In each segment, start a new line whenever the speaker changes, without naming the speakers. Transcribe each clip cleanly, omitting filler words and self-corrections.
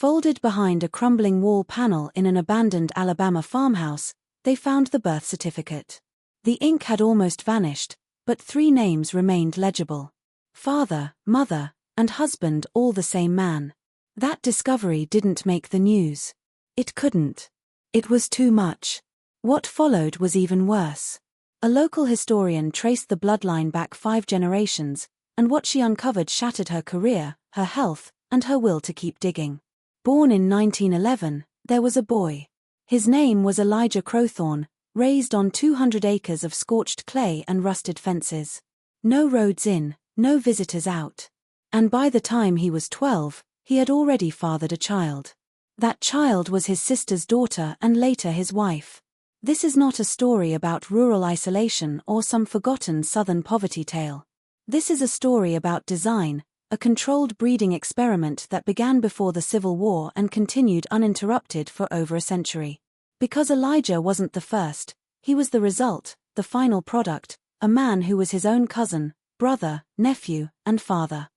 Folded behind a crumbling wall panel in an abandoned Alabama farmhouse, they found the birth certificate. The ink had almost vanished, but 3 names remained legible. Father, mother, and husband, all the same man. That discovery didn't make the news. It couldn't. It was too much. What followed was even worse. A local historian traced the bloodline back 5 generations, and what she uncovered shattered her career, her health, and her will to keep digging. Born in 1911, there was a boy. His name was Elijah Crowthorne, raised on 200 acres of scorched clay and rusted fences. No roads in, no visitors out. And by the time he was 12, he had already fathered a child. That child was his sister's daughter and later his wife. This is not a story about rural isolation or some forgotten southern poverty tale. This is a story about design, a controlled breeding experiment that began before the Civil War and continued uninterrupted for over a century. Because Elijah wasn't the first, he was the result, the final product, a man who was his own cousin, brother, nephew, and father.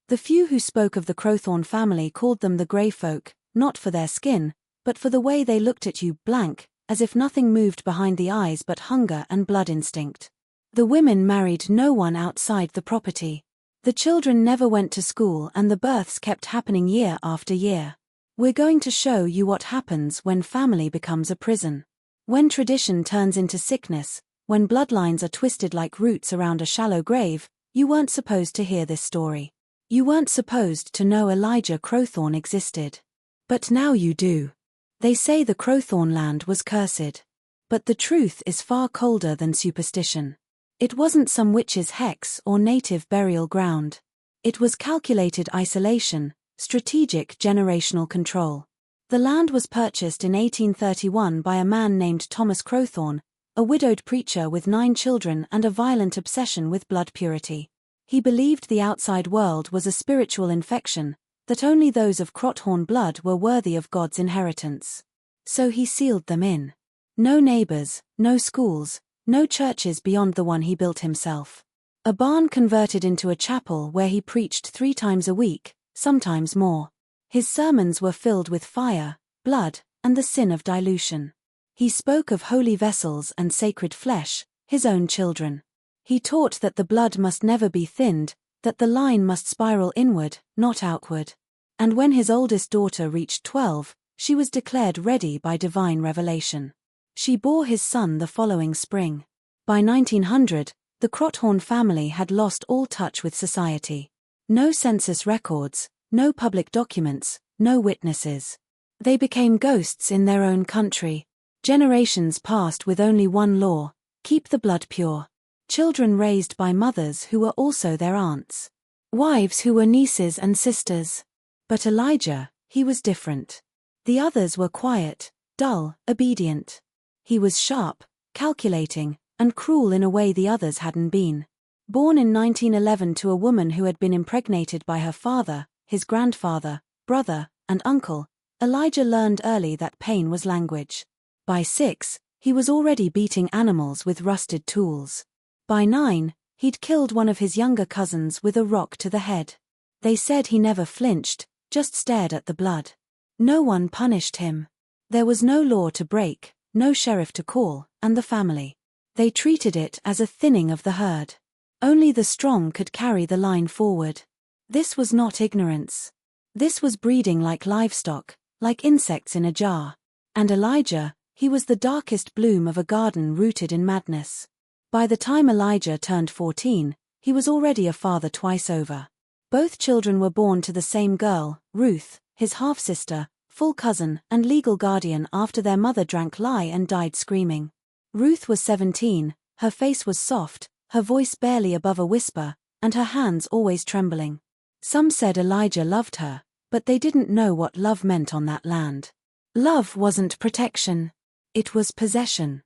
The few who spoke of the Crowthorne family called them the grey folk, not for their skin, but for the way they looked at you blank, as if nothing moved behind the eyes but hunger and blood instinct. The women married no one outside the property. The children never went to school and the births kept happening year after year. We're going to show you what happens when family becomes a prison. When tradition turns into sickness, when bloodlines are twisted like roots around a shallow grave. You weren't supposed to hear this story. You weren't supposed to know Elijah Crowthorne existed. But now you do. They say the Crowthorne land was cursed. But the truth is far colder than superstition. It wasn't some witch's hex or native burial ground. It was calculated isolation, strategic generational control. The land was purchased in 1831 by a man named Thomas Crowthorne, a widowed preacher with 9 children and a violent obsession with blood purity. He believed the outside world was a spiritual infection, that only those of Crowthorne blood were worthy of God's inheritance. So he sealed them in. No neighbors, no schools, no churches beyond the one he built himself. A barn converted into a chapel where he preached 3 times a week, sometimes more. His sermons were filled with fire, blood, and the sin of dilution. He spoke of holy vessels and sacred flesh, his own children. He taught that the blood must never be thinned, that the line must spiral inward, not outward. And when his oldest daughter reached 12, she was declared ready by divine revelation. She bore his son the following spring. By 1900, the Crowthorne family had lost all touch with society. No census records, no public documents, no witnesses. They became ghosts in their own country. Generations passed with only one law: keep the blood pure. Children raised by mothers who were also their aunts. Wives who were nieces and sisters. But Elijah, he was different. The others were quiet, dull, obedient. He was sharp, calculating, and cruel in a way the others hadn't been. Born in 1911 to a woman who had been impregnated by her father, his grandfather, brother, and uncle, Elijah learned early that pain was language. By 6, he was already beating animals with rusted tools. By 9, he'd killed one of his younger cousins with a rock to the head. They said he never flinched, just stared at the blood. No one punished him. There was no law to break, no sheriff to call, and the family. They treated it as a thinning of the herd. Only the strong could carry the line forward. This was not ignorance. This was breeding like livestock, like insects in a jar. And Elijah, he was the darkest bloom of a garden rooted in madness. By the time Elijah turned 14, he was already a father twice over. Both children were born to the same girl, Ruth, his half-sister, full cousin, and legal guardian after their mother drank lye and died screaming. Ruth was 17, her face was soft, her voice barely above a whisper, and her hands always trembling. Some said Elijah loved her, but they didn't know what love meant on that land. Love wasn't protection. It was possession.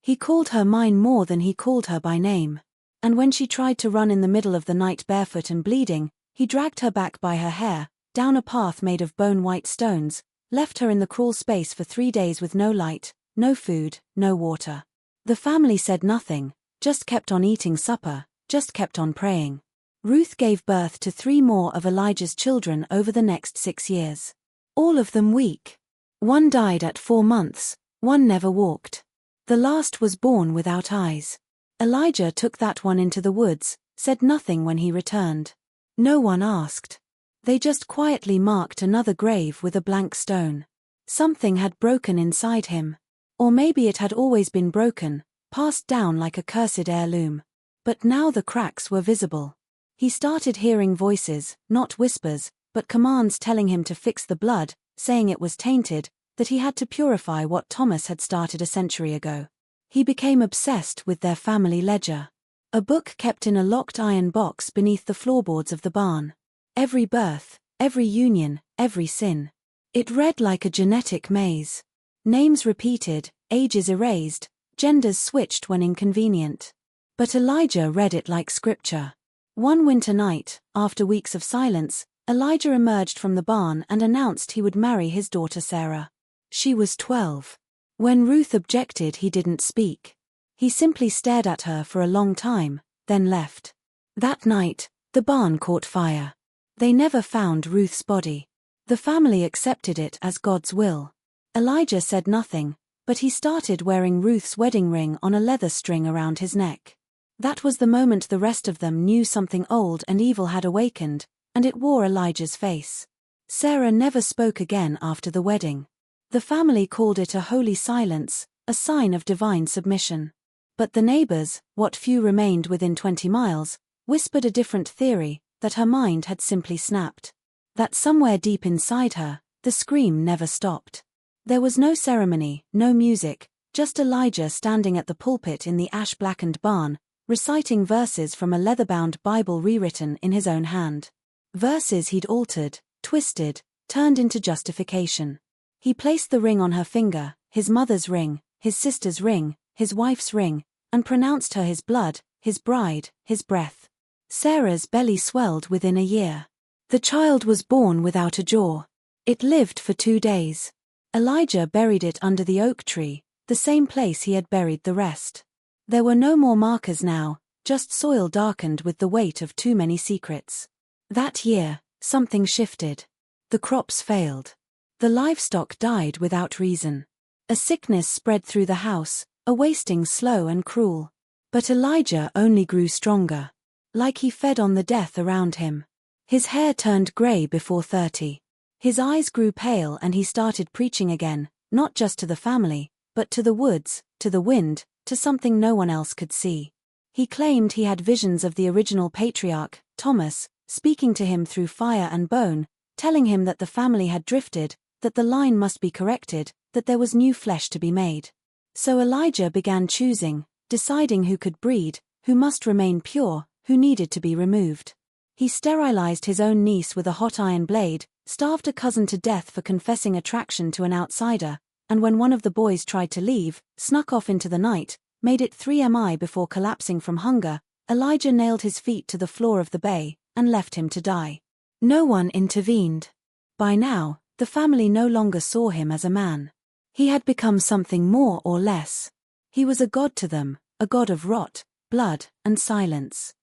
He called her mine more than he called her by name. And when she tried to run in the middle of the night barefoot and bleeding, he dragged her back by her hair, down a path made of bone-white stones, left her in the crawl space for 3 days with no light, no food, no water. The family said nothing, just kept on eating supper, just kept on praying. Ruth gave birth to 3 more of Elijah's children over the next 6 years. All of them weak. One died at 4 months, one never walked. The last was born without eyes. Elijah took that one into the woods, said nothing when he returned. No one asked. They just quietly marked another grave with a blank stone. Something had broken inside him. Or maybe it had always been broken, passed down like a cursed heirloom. But now the cracks were visible. He started hearing voices, not whispers, but commands telling him to fix the blood, saying it was tainted, that he had to purify what Thomas had started a century ago. He became obsessed with their family ledger. A book kept in a locked iron box beneath the floorboards of the barn. Every birth, every union, every sin. It read like a genetic maze. Names repeated, ages erased, genders switched when inconvenient. But Elijah read it like scripture. One winter night, after weeks of silence, Elijah emerged from the barn and announced he would marry his daughter Sarah. She was 12. When Ruth objected, he didn't speak. He simply stared at her for a long time, then left. That night, the barn caught fire. They never found Ruth's body. The family accepted it as God's will. Elijah said nothing, but he started wearing Ruth's wedding ring on a leather string around his neck. That was the moment the rest of them knew something old and evil had awakened, and it wore Elijah's face. Sarah never spoke again after the wedding. The family called it a holy silence, a sign of divine submission. But the neighbors, what few remained within 20 miles, whispered a different theory, that her mind had simply snapped. That somewhere deep inside her, the scream never stopped. There was no ceremony, no music, just Elijah standing at the pulpit in the ash-blackened barn, reciting verses from a leather-bound Bible rewritten in his own hand. Verses he'd altered, twisted, turned into justification. He placed the ring on her finger, his mother's ring, his sister's ring, his wife's ring, and pronounced her his blood, his bride, his breath. Sarah's belly swelled within a year. The child was born without a jaw. It lived for 2 days. Elijah buried it under the oak tree, the same place he had buried the rest. There were no more markers now, just soil darkened with the weight of too many secrets. That year, something shifted. The crops failed. The livestock died without reason. A sickness spread through the house, a wasting slow and cruel. But Elijah only grew stronger. Like he fed on the death around him. His hair turned grey before 30. His eyes grew pale and he started preaching again, not just to the family, but to the woods, to the wind, to something no one else could see. He claimed he had visions of the original patriarch, Thomas, speaking to him through fire and bone, telling him that the family had drifted, that the line must be corrected, that there was new flesh to be made. So Elijah began choosing, deciding who could breed, who must remain pure, who needed to be removed. He sterilized his own niece with a hot iron blade, starved a cousin to death for confessing attraction to an outsider, and when one of the boys tried to leave, snuck off into the night, made it 3 mi before collapsing from hunger, Elijah nailed his feet to the floor of the bay, and left him to die. No one intervened. By now, the family no longer saw him as a man. He had become something more or less. He was a god to them, a god of rot, blood, and silence.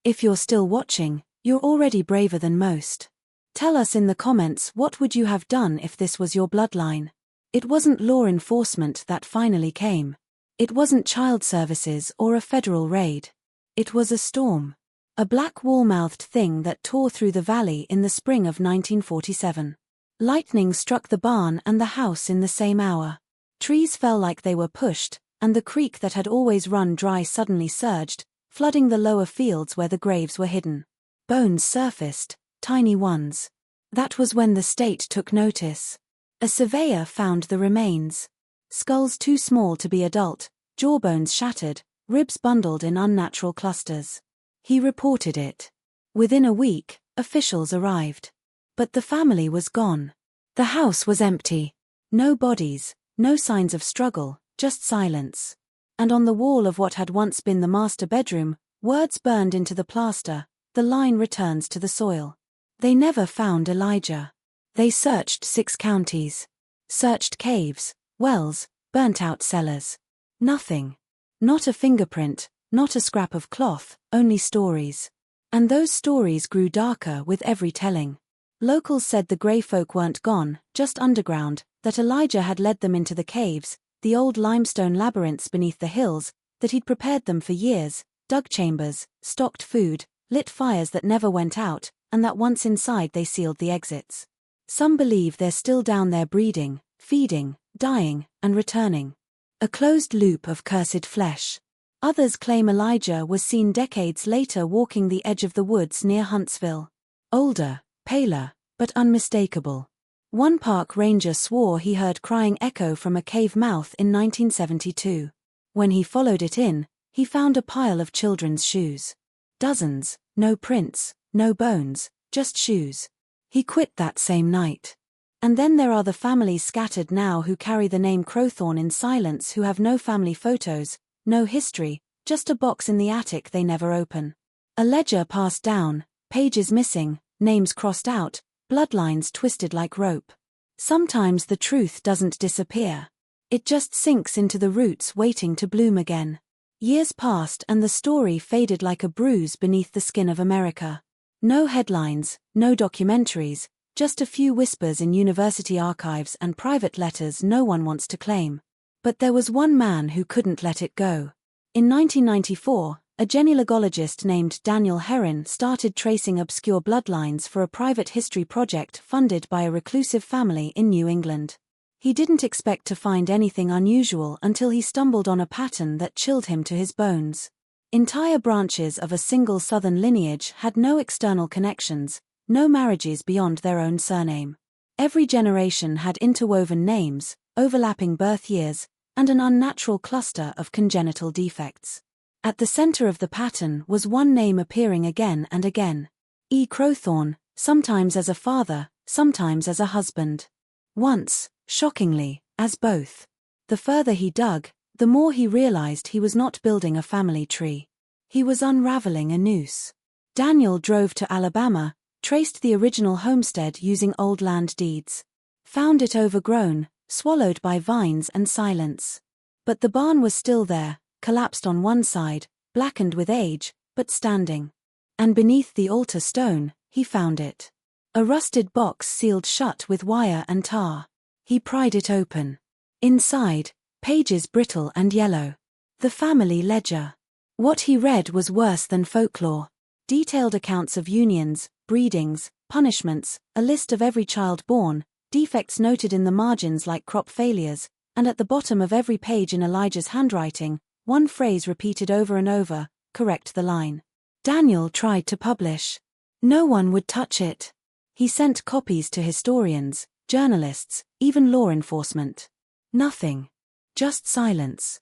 If you're still watching, you're already braver than most. Tell us in the comments, what would you have done if this was your bloodline? It wasn't law enforcement that finally came. It wasn't child services or a federal raid. It was a storm. A black wall-mouthed thing that tore through the valley in the spring of 1947. Lightning struck the barn and the house in the same hour. Trees fell like they were pushed, and the creek that had always run dry suddenly surged, flooding the lower fields where the graves were hidden. Bones surfaced, tiny ones. That was when the state took notice. A surveyor found the remains. Skulls too small to be adult, jawbones shattered, ribs bundled in unnatural clusters. He reported it. Within a week, officials arrived. But the family was gone. The house was empty. No bodies, no signs of struggle, just silence. And on the wall of what had once been the master bedroom, words burned into the plaster, the line returns to the soil. They never found Elijah. They searched 6 counties. Searched caves, wells, burnt-out cellars. Nothing. Not a fingerprint, not a scrap of cloth, only stories. And those stories grew darker with every telling. Locals said the grey folk weren't gone, just underground, that Elijah had led them into the caves, the old limestone labyrinths beneath the hills, that he'd prepared them for years, dug chambers, stocked food, lit fires that never went out, and that once inside they sealed the exits. Some believe they're still down there breeding, feeding, dying, and returning. A closed loop of cursed flesh. Others claim Elijah was seen decades later walking the edge of the woods near Huntsville. Older, paler, but unmistakable. One park ranger swore he heard crying echo from a cave mouth in 1972. When he followed it in, he found a pile of children's shoes. Dozens, no prints, no bones, just shoes. He quit that same night. And then there are the families scattered now who carry the name Crowthorne in silence, who have no family photos, no history, just a box in the attic they never open. A ledger passed down, pages missing, names crossed out, bloodlines twisted like rope. Sometimes the truth doesn't disappear. It just sinks into the roots waiting to bloom again. Years passed and the story faded like a bruise beneath the skin of America. No headlines, no documentaries, just a few whispers in university archives and private letters no one wants to claim. But there was one man who couldn't let it go. In 1994, a genealogist named Daniel Herron started tracing obscure bloodlines for a private history project funded by a reclusive family in New England. He didn't expect to find anything unusual until he stumbled on a pattern that chilled him to his bones. Entire branches of a single southern lineage had no external connections, no marriages beyond their own surname. Every generation had interwoven names, overlapping birth years, and an unnatural cluster of congenital defects. At the center of the pattern was one name appearing again and again. E. Crowthorne, sometimes as a father, sometimes as a husband. Once, shockingly, as both. The further he dug, the more he realized he was not building a family tree. He was unraveling a noose. Daniel drove to Alabama, traced the original homestead using old land deeds. Found it overgrown, swallowed by vines and silence. But the barn was still there, collapsed on one side, blackened with age, but standing. And beneath the altar stone, he found it. A rusted box sealed shut with wire and tar. He pried it open. Inside, pages brittle and yellow. The family ledger. What he read was worse than folklore. Detailed accounts of unions, breedings, punishments, a list of every child born, defects noted in the margins like crop failures, and at the bottom of every page in Elijah's handwriting, one phrase repeated over and over, correct the line. Daniel tried to publish. No one would touch it. He sent copies to historians, journalists, even law enforcement. Nothing. Just silence.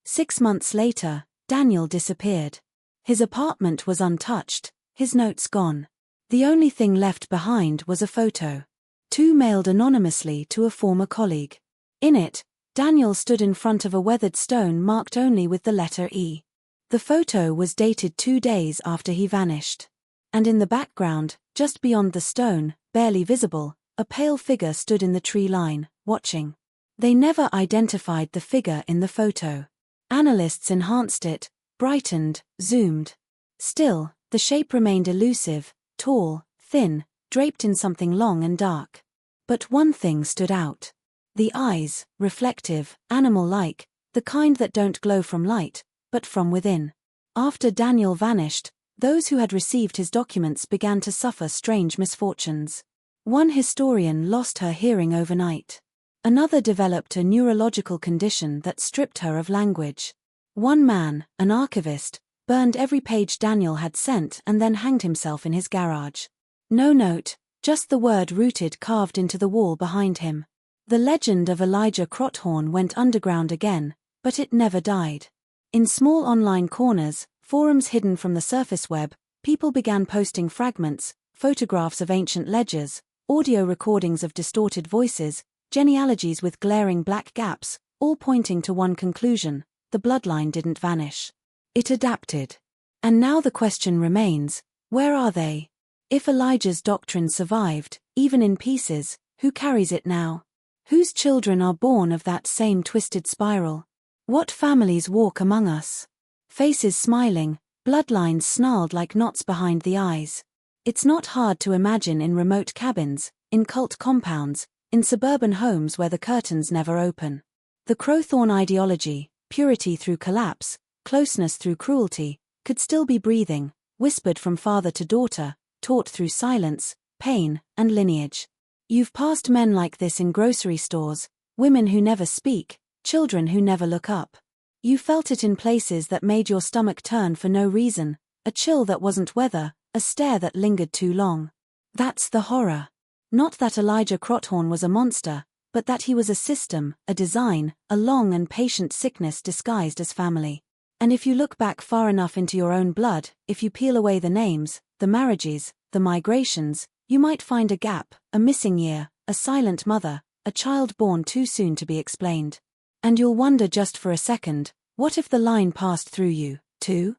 6 months later, Daniel disappeared. His apartment was untouched, his notes gone. The only thing left behind was a photo. 2 mailed anonymously to a former colleague. In it, Daniel stood in front of a weathered stone marked only with the letter E. The photo was dated 2 days after he vanished. And in the background, just beyond the stone, barely visible, a pale figure stood in the tree line, watching. They never identified the figure in the photo. Analysts enhanced it, brightened, zoomed. Still, the shape remained elusive, tall, thin, draped in something long and dark. But one thing stood out. The eyes, reflective, animal-like, the kind that don't glow from light, but from within. After Daniel vanished, those who had received his documents began to suffer strange misfortunes. One historian lost her hearing overnight. Another developed a neurological condition that stripped her of language. One man, an archivist, burned every page Daniel had sent and then hanged himself in his garage. No note, just the word rooted carved into the wall behind him. The legend of Elijah Crowthorne went underground again, but it never died. In small online corners, forums hidden from the surface web, people began posting fragments, photographs of ancient ledgers, audio recordings of distorted voices, genealogies with glaring black gaps, all pointing to one conclusion: the bloodline didn't vanish. It adapted. And now the question remains, where are they? If Elijah's doctrine survived, even in pieces, who carries it now? Whose children are born of that same twisted spiral? What families walk among us? Faces smiling, bloodlines snarled like knots behind the eyes. It's not hard to imagine in remote cabins, in cult compounds, in suburban homes where the curtains never open. The Crowthorne ideology, purity through collapse, closeness through cruelty, could still be breathing, whispered from father to daughter, taught through silence, pain, and lineage. You've passed men like this in grocery stores, women who never speak, children who never look up. You felt it in places that made your stomach turn for no reason, a chill that wasn't weather, a stare that lingered too long. That's the horror. Not that Elijah Crowthorne was a monster, but that he was a system, a design, a long and patient sickness disguised as family. And if you look back far enough into your own blood, if you peel away the names, the marriages, the migrations, you might find a gap, a missing year, a silent mother, a child born too soon to be explained. And you'll wonder just for a second, what if the line passed through you, too?